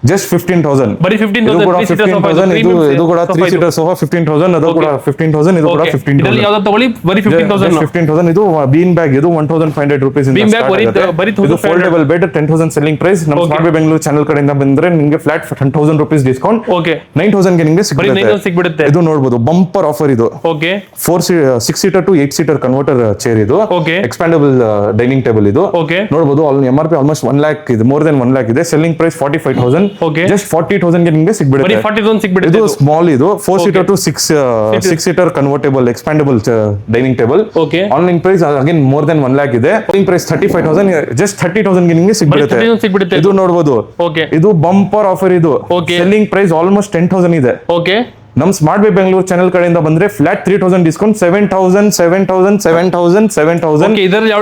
Speaker 1: just 15000
Speaker 2: ಬರೀ 15000
Speaker 1: ಇದು ಕೂಡ 3 seater ಸೋಫಾ 15000 ಅದು ಕೂಡ 15000 ಇದು ಕೂಡ 15000
Speaker 2: ಇದರಲ್ಲಿ ಯಾವುದು ತಗೊಳ್ಳಿ ಬರೀ 15000
Speaker 1: ಇದು ಬೀನ್ ಬ್ಯಾಗ್ ಇದು 1500 rupees ಇಂದ ಸ್ಟಾರ್ಟ್ ಆಗುತ್ತೆ. ಇದು ಫೋಲ್ಡಬಲ್ ಬೆಡ್ 10000 ಸೆಲ್ಲಿಂಗ್ ಪ್ರೈಸ್. ನಮ್ಮ ಸ್ಮಾರ್ಟ್ ಬೆಂಗಳೂರು ಚಾನಲ್ ಕಡೆಯಿಂದ ಬಂದ್ರೆ ನಿಮಗೆ ಫ್ಲಾಟ್ 10000 rupees ಡಿಸ್ಕೌಂಟ್.
Speaker 2: ಓಕೆ.
Speaker 1: 9000 ಗೆ ನಿಮಗೆ
Speaker 2: ಸಿಗ್ಬಿಡುತ್ತೆ.
Speaker 1: ಇದು ನೋಡಬಹುದು ಬಂಪರ್ ಆಫರ್ ಇದು.
Speaker 2: Okay.
Speaker 1: 6 seater to 8 seater converter chair ಇದು.
Speaker 2: ಓಕೆ.
Speaker 1: ಎಕ್ಸ್ಪ್ಯಾಂಡಬಲ್ ಡೈನಿಂಗ್ ಟೇಬಲ್ ಇದು.
Speaker 2: ಓಕೆ.
Speaker 1: ನೋಡಬಹುದು MRP ಆಲ್ಮೋಸ್ಟ್ 1 lakh ಇದೆ, ಮೋರ್ ದೆನ್ 1 lakh ಇದೆ. Selling price 45000.
Speaker 2: ಓಕೆ.
Speaker 1: just 40000 ಗೆ ನಿಮಗೆ ಸಿಗ್ಬಿಡುತ್ತೆ.
Speaker 2: ಬರೀ 40000 ಸಿಗ್ಬಿಡುತ್ತೆ.
Speaker 1: ಇದು ಸ್ಮಾಲ್ ಇದು 4 seater to 6 seater convertible expandable dining table.
Speaker 2: Okay.
Speaker 1: Online price again more than 1 lakh ಇದೆ. Selling price 35000. just 30000 ಗೆ ನಿಮಗೆ ಸಿಗ್ಬಿಡುತ್ತೆ. ಇದು ನೋಡಬಹುದು.
Speaker 2: ಓಕೆ.
Speaker 1: ಇದು ಬಂಪರ್ ಆಫರ್ ಇದು. ಸೆಲ್ಲಿಂಗ್ ಪ್ರೈಸ್ ಆಲ್ಮೋಸ್ಟ್ 10000 ಇದೆ.
Speaker 2: ಓಕೆ.
Speaker 1: ನಮ್ಮ ಸ್ಮಾರ್ಟ್ ಬೈ ಬೆಂಗಳೂರು ಚಾನಲ್ ಕಡೆಯಿಂದ ಬಂದ್ರೆ ಫ್ಲಾಟ್ 3000 ಡಿಸ್ಕೌಂಟ್ 7000.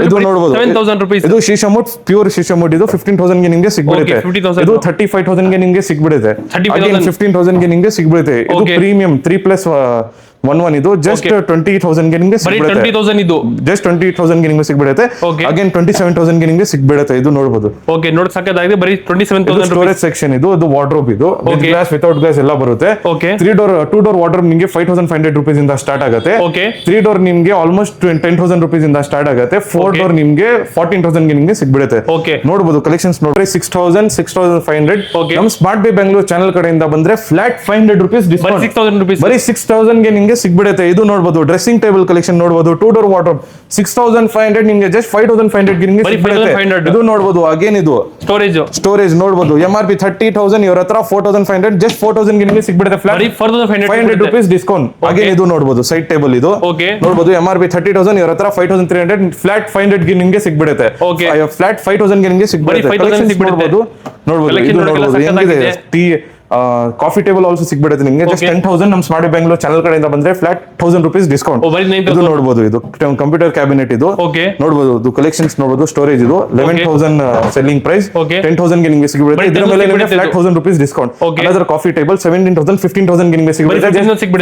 Speaker 1: ಇದು ನೋಡಬಹುದು
Speaker 2: 7000 rupees.
Speaker 1: ಇದು ಶೀಶಮುಟ್ ಪ್ಯೂರ್ ಶೀಶಮುಟ್ ಇದು 15000 ಗೆ ನಿಮಗೆ ಸಿಗ್ಬಿಡುತ್ತೆ. ಇದು 35000 ಗೆ ನಿಮಗೆ ಸಿಗ್ಬಿಡುತ್ತೆ. 15000 ಗೆ ನಿಮಗೆ ಸಿಗ್ಬಿಡುತ್ತೆ. ಇದು ಪ್ರೀಮಿಯಂ 3+11 ಇದು just 20000 ಗೆ ನಿಮಗೆ ಸಿಗ್ಬಿಡುತ್ತೆ.
Speaker 2: 20000 ಇದು
Speaker 1: just 20000 ಗೆ ನಿಮಗೆ ಸಿಗ್ಬಿಡುತ್ತೆ. ಅಗೇನ್ 27000 ಗೆ ನಿಮಗೆ ಸಿಗ್ಬಿಡುತ್ತೆ. ಇದು ನೋಡಬಹುದು.
Speaker 2: ಓಕೆ. ನೋಡಿ ಸಕ್ಕತ್ತಾಗಿದೆ. ಬರೀ 27000
Speaker 1: ಸ್ಟೋರೇಜ್ ಸೆಕ್ಷನ್ ಇದು. ಅದು ವಾರ್ಡ್ರೋಬ್ ಇದು. ವಿತ್ ಗ್ಲಾಸ್ ವಿತೌಟ್ ಗ್ಲಾಸ್ ಎಲ್ಲ ಬರುತ್ತೆ.
Speaker 2: ಓಕೆ.
Speaker 1: 2 door ವಾರ್ಡ್ರೋಬ್ ನಿಮಗೆ 5500 rupees ಇಂದ ಸ್ಟಾರ್ಟ್ ಆಗುತ್ತೆ.
Speaker 2: ಓಕೆ.
Speaker 1: 3 door ನಿಮಗೆ ಆಲ್ಮೋಸ್ಟ್ 10000 rupees ಇಂದ ಸ್ಟಾರ್ಟ್ ಆಗುತ್ತೆ. 4 door ನಿಮಗೆ 14000 ಗೆ ನಿಮಗೆ ಸಿಗ್ಬಿಡುತ್ತೆ.
Speaker 2: ಓಕೆ.
Speaker 1: ನೋಡಬಹುದು ಕಲೆಕ್ಷನ್ಸ್ ನೋಡ್ರಿ 6500. ನಮ್ಮ ಸ್ಮಾರ್ಟ್ ಬೈ ಬೆಂಗಳೂರು ಚಾನಲ್ ಕಡೆಯಿಂದ ಬಂದ್ರೆ ಫ್ಲಾಟ್ 500 rupees ಡಿಸ್ಕೌಂಟ್.
Speaker 2: 6000 rupees.
Speaker 1: ಬರೀ 6000 ಗೆ ನಿಮಗೆ ಸಿಗ್ಬಿಡುತ್ತೆ. ಇದು ನೋಡಬಹುದು ಡ್ರೆಸ್ಸಿಂಗ್ ಟೇಬಲ್ ಕಲೆಕ್ಷನ್ ನೋಡಬಹುದು. 2 door ವಾರ್ಡ್ರೋಬ್ 6500 ನಿಮಗೆ just 5500 ಗೆ ನಿಮಗೆ ಸಿಗ್ಬಿಡುತ್ತೆ. ಇದು ನೋಡಬಹುದು. ಅಗೇನ್ ಇದು ಸ್ಟೋರೇಜ್ ನೋಡಬಹುದು. MRP 30000 ಇವರ ಹತ್ರ 4500 just 4000 ಗೆ ನಿಮಗೆ ಸಿಗ್ಬಿಡುತ್ತೆ. Flat 500 rupees discount. ಅಗೇನ್ ಇದು ನೋಡಬಹುದು ಸೈಡ್ ಟೇಬಲ್ ಇದು. ನೋಡಬಹುದು MRP 30000 ಇವರ ಹತ್ರ 5300 ಫ್ಲಾಟ್ 500 ಗೆ ನಿಮಗೆ ಸಿಗ್ಬಿಡುತ್ತೆ. ಫ್ಲಾಟ್ 5000 ಗೆ ನಿಮಗೆ ಸಿಗ್ಬಿಡುತ್ತೆ. ನೋಡಬಹುದು ಇದು ನೋಡಬಹುದು ಹೆಂಗಿದೆ. ಕಾಫಿ ಟೇಬಲ್ ಆಲ್ಸೋ ಸಿಗ್ಬಿಡುತ್ತೆ ನಿಮಗೆ just 10000. ನಮ್ಮ ಸ್ಮಾರ್ಟ್ ಬೆಂಗಳೂರು ಚಾನಲ್ ಕಡೆಯಿಂದ ಬಂದ್ರೆ ಫ್ಲಾಟ್ 1000 rupees ಡಿಸ್ಕೌಂಟ್. ಇದು ನೋಡಬಹುದು. ಇದು ಕಂಪ್ಯೂಟರ್ ಕ್ಯಾಬಿನೆಟ್ ಇದು. ನೋಡಬಹುದು. ಇದು ಕಲೆಕ್ಷನ್ಸ್ ನೋಡಬಹುದು. ಸ್ಟೋರೇಜ್ ಇದು 11000 ಸೆಲ್ಲಿಂಗ್ ಪ್ರೈಸ್. 10000 ಗೆ ನಿಮಗೆ ಸಿಗ್ಬಿಡುತ್ತೆ. ಇದರ ಮೇಲೆ ನಿಮಗೆ flat 1000 rupees discount. Another coffee table 17000 15000 ಗೆ ನಿಮಗೆ ಸಿಗ್ಬಿಡುತ್ತೆ.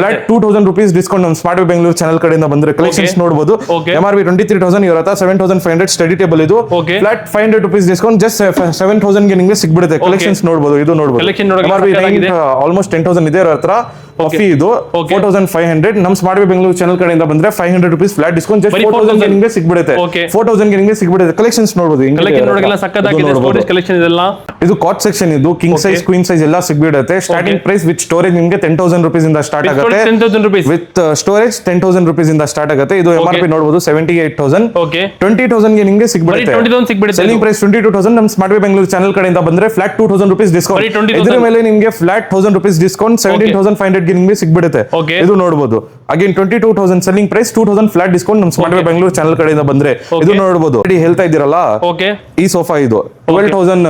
Speaker 1: Flat 2000 rupees discount. ನಮ್ಮ ಸ್ಮಾರ್ಟ್ ಬೆಂಗಳೂರು ಚಾನಲ್ ಕಡೆಯಿಂದ ಬಂದ್ರೆ ಕಲೆಕ್ಷನ್ಸ್ ನೋಡಬಹುದು. MRP 23000 ಇವರ ಹತ್ರ 7500 ಸ್ಟಡಿ ಟೇಬಲ್ ಇದು. ಫ್ಲಾಟ್ 500 rupees ಡಿಸ್ಕೌಂಟ್ just 7000 ಗೆ ನಿಮಗೆ ಸಿಗ್ಬಿಡುತ್ತೆ. ಕಲೆಕ್ಷನ್ಸ್ ನೋಡಬಹುದು. ಇದು ನೋಡಬಹುದು. ಆಲ್ಮೋಸ್ಟ್ 10000 ಇದೆ ಇವರ ಹತ್ರ. ಕಾಫಿ ಇದು 4500. ನಮ್ಮ ಸ್ಮಾರ್ಟ್ ಬೈ ಬೆಂಗಳೂರು ಚಾನಲ್ ಕಡೆಯಿಂದ ಬಂದ್ರೆ 500 rupees ಫ್ಲಾಟ್ ಡಿಸ್ಕೌಂಟ್ just 4000 ಗೆ ನಿಮಗೆ ಸಿಗ್ಬಿಡುತ್ತೆ. 4000 ಗೆ ನಿಮಗೆ ಸಿಗ್ಬಿಡುತ್ತೆ. ಕಲೆಕ್ಷನ್ಸ್ ನೋಡಬಹುದು. ಇದು ಕಾಟ್ ಸೆಕ್ಷನ್ ಇದು. ಕಿಂಗ್ ಸೈಜ್ ಕ್ವೀನ್ ಸೈಜ್ ಎಲ್ಲ ಸಿಗ್ಬಿಡುತ್ತೆ. ಸ್ಟಾರ್ಟಿಂಗ್ ಪ್ರೈಸ್ ವಿತ್ ಸ್ಟೋರೇಜ್ ನಿಮಗೆ 10000 rupees ಇಂದ ಸ್ಟಾರ್ಟ್ ಆಗುತ್ತೆ. ವಿತ್ ಸ್ಟೋರೇಜ್ 10000 rupees ಇಂದ ಸ್ಟಾರ್ಟ್ ಆಗುತ್ತೆ. ಇದು MRP ನೋಡಬಹುದು 78000. 20000 ಗೆ ನಿಮಗೆ ಸಿಗ್ಬಿಡುತ್ತೆ. Selling price 22000. ನಮ್ಮ ಸ್ಮಾರ್ಟ್ ಬೈ ಬೆಂಗಳೂರು ಚಾನಲ್ ಕಡೆಯಿಂದ ಬಂದ್ರೆ ಫ್ಲಾಟ್ 2000 rupees ಡಿಸ್ಕೌಂಟ್. ಇದರ ಮೇಲೆ ನಿಮಗೆ ಫ್ಲಾಟ್ 1000 rupees ಡಿಸ್ಕೌಂಟ್ 17500 ಗೆ ನಿಮಗೆ ಸಿಗ್ಬಿಡುತ್ತೆ. ಇದು ನೋಡಬಹುದು. Again 22000 selling price 2000 flat discount. ನಮ್ಮ ಸ್ಮಾರ್ಟ್ ಬೈ ಬೆಂಗಳೂರು ಚಾನಲ್ ಕಡೆಯಿಂದ ಬಂದ್ರೆ ಇದು ನೋಡಬಹುದು. ಹೇಳ್ತಾ ಇದ್ದೀರಲ್ಲ ಈ ಸೋಫಾ ಇದು 12000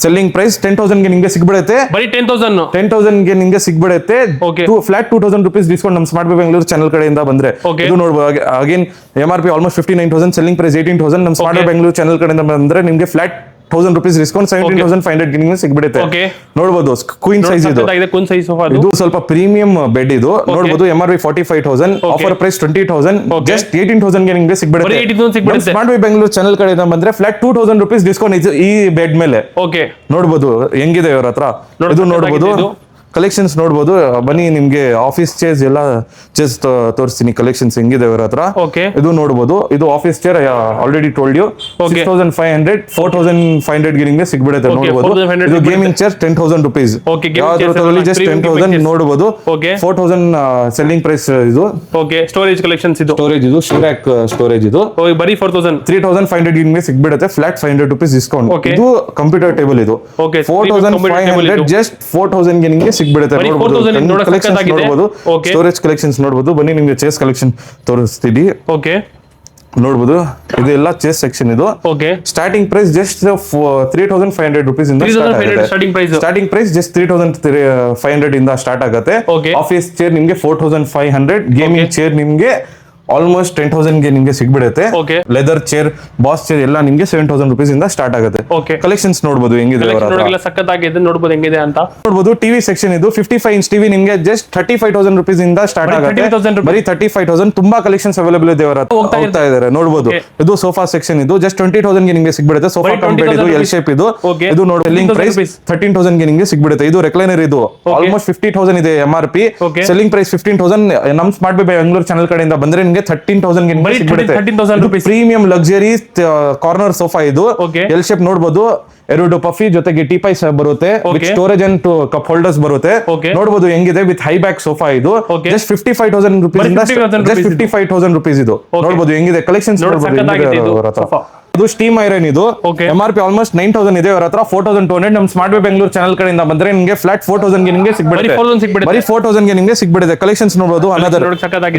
Speaker 1: ಸೆಲ್ಲಿಂಗ್ ಪ್ರೈಸ್ 10000 ಗೆ ನಿಮಗೆ ಸಿಗ್ಬಿಡುತ್ತೆ. 10000 ಗೆ ನಿಮಗೆ ಸಿಗ್ಬಿಡುತ್ತೆ. Flat 2000 rupees discount. ನಮ್ಮ ಸ್ಮಾರ್ಟ್ ಬೈ ಬೆಂಗಳೂರು ಚಾನಲ್ ಕಡೆಯಿಂದ ಬಂದ್ರೆ ಇದು ನೋಡಬಹುದು. Again MRP almost 59000 selling price 18000. ನಮ್ಮ ಸ್ಮಾರ್ಟ್ ಬೈ ಬೆಂಗಳೂರು ಚಾನಲ್ ಕಡೆಯಿಂದ ಬಂದ್ರೆ ನಿಮಗೆ ಫ್ಲಾಟ್ 1000 rupees ಡಿಸ್ಕೌಂಟ್ 17500 ಗೆ ನಿಮಗೆ ಸಿಗ್ಬಿಡುತ್ತೆ. ನೋಡಬಹುದು ಕ್ವೀನ್ ಸೈಜ್ ಇದು. ಇದು ಸ್ವಲ್ಪ ಪ್ರೀಮಿಯಂ ಬೆಡ್ ಇದು. ನೋಡಬಹುದು MRP 45000 ಆಫರ್ ಪ್ರೈಸ್ 20000 just 18000 ಗೆ ನಿಮಗೆ ಸಿಗ್ಬಿಡುತ್ತೆ. ಸ್ಮಾರ್ಟ್ ಬೈ ಬೆಂಗಳೂರು ಚಾನಲ್ ಕಡೆಯಿಂದ ಬಂದ್ರೆ ಫ್ಲಾಟ್ 2000 rupees ಡಿಸ್ಕೌಂಟ್ ಈ ಬೆಡ್ ಮೇಲೆ. ನೋಡಬಹುದು ಹೆಂಗಿದೆ ಇವರ ಹತ್ರ. ಇದು ನೋಡಬಹುದು ಕಲೆಕ್ಷನ್ಸ್ ನೋಡ್ಬೋದು. ಬನ್ನಿ ನಿಮ್ಗೆ ಆಫೀಸ್ ಚೇರ್ಸ್ ಎಲ್ಲ ಚೇರ್ಸ್ ತೋರಿಸ್ತೀನಿ ಕಲೆಕ್ಷನ್ಸ್ ಹೆಂಗಿದೆ ಅವರ ಹತ್ರ.
Speaker 2: ಓಕೆ
Speaker 1: ಇದು ನೋಡ್ಬೋದು, ಇದು office chair already told you 6500 4500 ಗೆ ನಿಮ್ಗೆ ಸಿಗ್ಬಿಡುತ್ತೆ. ನೋಡ್ಬೋದು, ಇದು ಗೇಮಿಂಗ್ ಚೇರ್ 10,000 rupees. ಯಾವ್ದಾದ್ರು ತಗೊಳ್ಳಿ ಜಸ್ಟ್ 10,000 ನೋಡ್ಬೋದು. 4,000 ಸೆಲ್ಲಿಂಗ್ ಪ್ರೈಸ್ ಇದು.
Speaker 2: ಓಕೆ ಸ್ಟೋರೇಜ್ ಕಲೆಕ್ಷನ್ಸ್ ಇದು,
Speaker 1: ಸ್ಟೋರೇಜ್ ಇದು ಶಿರಾಕ್ ಸ್ಟೋರೇಜ್ ಇದು.
Speaker 2: ಬರೀ 4,000
Speaker 1: 3,500 ಗೆ ನಿಮ್ಗೆ ಸಿಗ್ಬಿಡುತ್ತೆ ಫ್ಲಾಟ್ 500 rupees ಡಿಸ್ಕೌಂಟ್.
Speaker 2: Okay.
Speaker 1: ಇದು ಕಂಪ್ಯೂಟರ್ ಟೇಬಲ್ ಇದು.
Speaker 2: Okay,
Speaker 1: 4,500 ಜಸ್ಟ್ 4,000 ಗೆ ನಿಮ್ಗೆ ಸಿಗ್ಬಿಡುತ್ತೆ. ನೋಡ್ಬೋದು ಕಲೆಕ್ಷನ್ಸ್ ನೋಡ್ಬೋದು, ಸ್ಟೋರೇಜ್ ಕಲೆಕ್ಷನ್ಸ್ ನೋಡ್ಬೋದು. ಬನ್ನಿ ನಿಮ್ಗೆ ಚೇಸ್ ಕಲೆಕ್ಷನ್ ತೋರಿಸ್ತೀನಿ.
Speaker 2: ಓಕೆ
Speaker 1: ನೋಡ್ಬೋದು, ಇದು ಎಲ್ಲ ಚೇಸ್ ಸೆಕ್ಷನ್ ಇದು.
Speaker 2: Okay
Speaker 1: starting price just 3,500 rupees ಇಂದ ಸ್ಟಾರ್ಟಿಂಗ್ ಪ್ರೈಸ್ ಜಸ್ಟ್ 3,500 ಇಂದ ಸ್ಟಾರ್ಟ್ ಆಗುತ್ತೆ. ಆಫೀಸ್ ಚೇರ್ ನಿಮ್ಗೆ 4,500, ಗೇಮಿಂಗ್ ಚೇರ್ ನಿಮ್ಗೆ ಆಲ್ಮೋಸ್ಟ್ 10,000 ಗೆ ನಿಮ್ಗೆ ಸಿಗ್ಬಿಡುತ್ತೆ. ಲೆದರ್ ಚೇರ್, ಬಾಸ್ ಚೇರ್ ಎಲ್ಲ ನಿಮ್ಗೆ 7,000 rupees ಇಂದ ಸ್ಟಾರ್ಟ್ ಆಗುತ್ತೆ. ಕಲೆಕ್ಷನ್ಸ್ ನೋಡ್ಬೋದು ಹೆಂಗಿದೆ
Speaker 2: ಸಕ್ಕತ್ತಾಗಿದೆ, ನೋಡ್ಬೋದು ಹೆಂಗಿದೆ ಅಂತ.
Speaker 1: ನೋಡ್ಬೋದು ಟಿವಿ ಸೆಕ್ಷನ್ ಇದು 55 inch ಟಿವಿ ನಿಮ್ಗೆ ಜಸ್ಟ್ 35,000 rupees ಇಂದ ಸ್ಟಾರ್ಟ್ ಆಗುತ್ತೆ. ಬರೀ 35,000. ತುಂಬಾ ಕಲೆಕ್ಷನ್ಸ್ ಅವೈಲೇಬಲ್ ಇದೆ ಅವರ ಹತ್ರ, ಹೋಗ್ತಾ ಇದಾರೆ. ನೋಡ್ಬೋದು, ಇದು ಸೋಫಾ ಸೆಕ್ಷನ್ ಇದು ಜಸ್ಟ್ 20,000 ಗೆ ನಿಮ್ಗೆ ಸಿಗ್ಬಿಡುತ್ತೆ. ಸೋಫಾ ಕಂಪ್ಲೀಟ್ ಇದು ಎಲ್ ಶೇಪ್ ಇದು. ಇದು ನೋಡಿ ಸೆಲ್ಲಿಂಗ್ ಪ್ರೈಸ್ 13,000 ಗೆ ನಿಮ್ಗೆ ಸಿಗ್ಬಿಡುತ್ತೆ. ಇದು ರೆಕ್ಲೈನರ್ ಇದು ಆಲ್ಮೋಸ್ಟ್ 50,000 ಇದೆ MRP. Selling price 15,000. ನಮ್ ಸ್ಮಾರ್ಟ್ ಬೈ ಬೆಂಗಳೂರು ಚಾನಲ್ ಕಡೆಯಿಂದ ಬಂದ್ರೆ 13,000 ಗೆ ಸಿಗ್ಬಿಡುತ್ತೆ. ಪ್ರೀಮಿಯಂ ಲಕ್ಸುರಿ ಕಾರ್ನರ್ ಸೋಫಾ ಇದು ಎಲ್ ಶೇಪ್. ನೋಡ್ಬೋದು, ಎರಡು ಪಫಿ ಜೊತೆಗೆ ಟೀಪೈ ಬರುತ್ತೆ, ಸ್ಟೋರೇಜ್ ಅಂಡ್ ಕಪ್ ಹೋಲ್ಡರ್ಸ್ ಬರುತ್ತೆ. ನೋಡ್ಬೋದು ಹೆಂಗಿದೆ ವಿತ್ ಹೈ ಬ್ಯಾಕ್ ಸೋಫಾ ಇದು. ಜಸ್ಟ್ 55,000 rupees ಇಂದ ಜಸ್ಟ್ 55,000 rupees ಇದು. ನೋಡ್ಬೋದು ಹೆಂಗಿದೆ ಕಲೆಕ್ಷನ್ಸ್ ನೋಡ್ಬೋದು. ಇದು ಸ್ಟೀಮ್ ಐರನ್ ಇದು MRP ಆಲ್ಮೋಸ್ಟ್ 9,000 ಇದೆ ಅವರ ಹತ್ರ. 4,200 ನಮ್ ಸ್ಮಾರ್ಟ್ ಬೈ ಬೆಂಗಳೂರು ಚಾನಲ್ ಕಡೆಯಿಂದ ಬಂದ್ರೆ ನಿಮ್ಗೆ ಫ್ಲಾಟ್ 4,000 ಗೆ ನಿಮ್ಗೆ ಸಿಗ್ಬಿಡುತ್ತೆ. ಬರೀ 4,000 ಗೆ ನಿಮ್ಗೆ ಸಿಗ್ಬಿಡುತ್ತೆ. ಕಲೆಕ್ಷನ್ಸ್ ನೋಡ್ಬೋದು. ಅನದರ್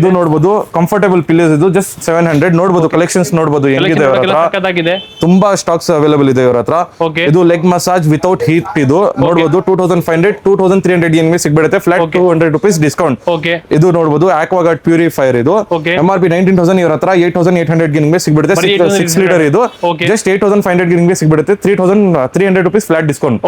Speaker 1: ಇದು ನೋಡ್ಬೋದು, ಕಂಫರ್ಟಬಲ್ ಪಿಲ್ಲೋಸ್ ಇದು ಜಸ್ಟ್ 700. ನೋಡ್ಬೋದು ಕಲೆಕ್ಷನ್ಸ್ ನೋಡ್ಬೋದು ಹೆಂಗಿದೆ ಅವರ ಹತ್ರ. ತುಂಬಾ ಸ್ಟಾಕ್ಸ್ ಅವೈಲೇಬಲ್ ಇದೆ ಅವರ ಹತ್ರ. ಇದು ಲೆಗ್ ಮಸಾಜ್ ವಿತೌಟ್ ಹೀಟ್ ಇದು. ನೋಡ್ಬೋದು 2,500 2,300 ಗೆ ನಿಮ್ಗೆ ಸಿಗ್ಬಿಡುತ್ತೆ ಫ್ಲಾಟ್ 200 rupees ಡಿಸ್ಕೌಂಟ್. ಇದು ನೋಡ್ಬೋದು ಆಕ್ವಾಗಾರ್ಡ್ ಪ್ಯೂರಿಫೈರ್ ಇದು. MRP 19,000 ಇವರ ಹತ್ರ 8,800 ಗೆ ನಿಮ್ಗೆ ಸಿಗ್ಬಿಡುತ್ತೆ. 6 ಲೀಟರ್ ಇದು ಜಸ್ಟ್ 8,500 ಗೆ ನಿಮ್ಗೆ ಸಿಗ್ಬಿಡುತ್ತೆ. 3,300 rupees ಫ್ಲಾಟ್ ಡಿಸ್ಕೌಂಟ್.